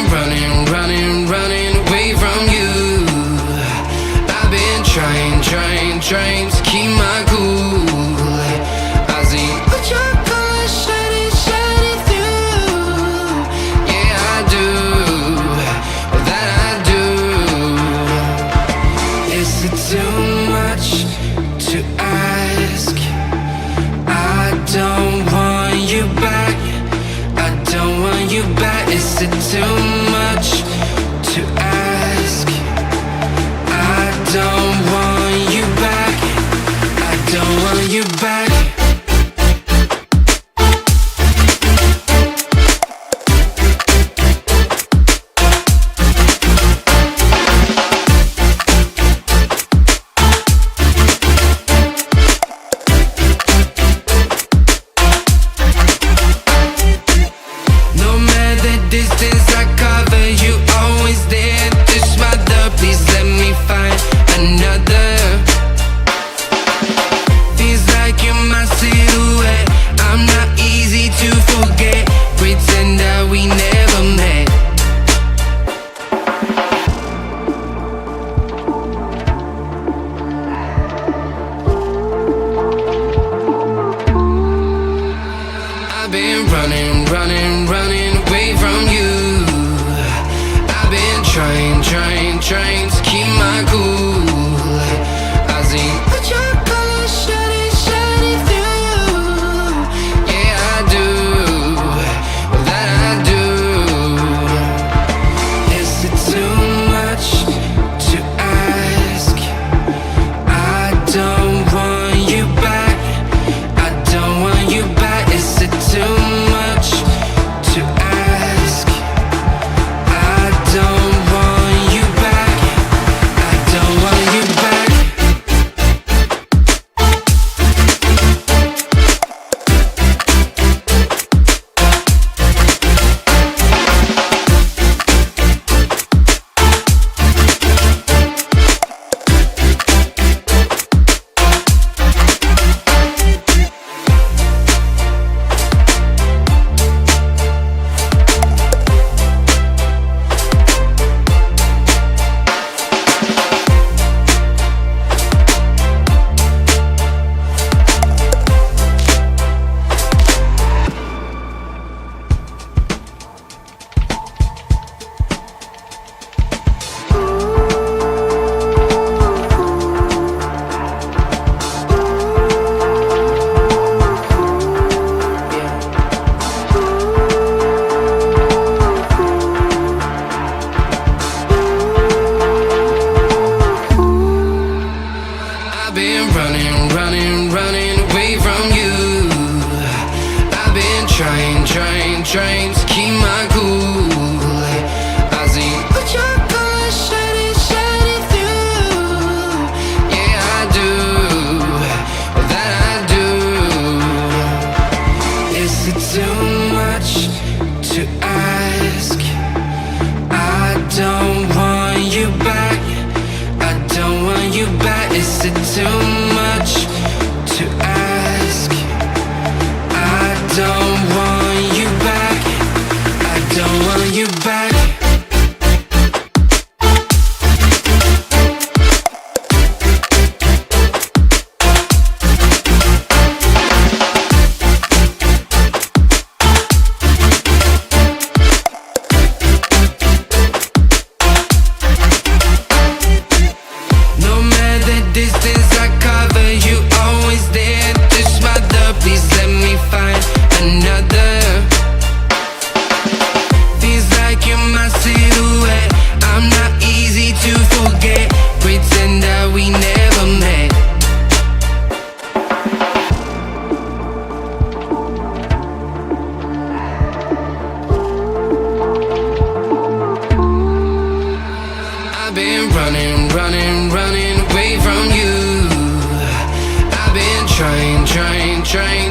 been running, running, running away from you. I've been trying, trying, trying to keep my cool. I see what your colors shining, shining through. Yeah, I do, that I do. Is it too much to ask? I don't want you back. I don't want you back. Is it too much to ask? I don't want you back. I don't want you back. No matter the distance I cover, you always there to smother. Please let me find another. Feels like you're my silhouette. I'm not easy to forget. Pretend that we never met. I've been running, running, running away from you. I've been trying, trying, trying to keep my cool. I see what your colors shining, shining through. Yeah, I do, that I do. Is it too much to ask? I don't want you back. I don't want you back. Is it too much to ask? I don't want you back. I don't want you back. I've been running, running, running away from you. I've been trying, trying, trying to keep my cool. I see what your colors shining, shining through. Yeah, I do, that I do. Is it too much to ask? I don't want you back. I don't want you back. Is it too much to ask? I don't want you back. I don't want you back. No matter the distance I cover, you always there to smother. Please let me find another. Feels like you're my silhouette. I'm not easy to forget. Pretend that we never met. I've been running, running, running away from you. I've been trying, trying, trying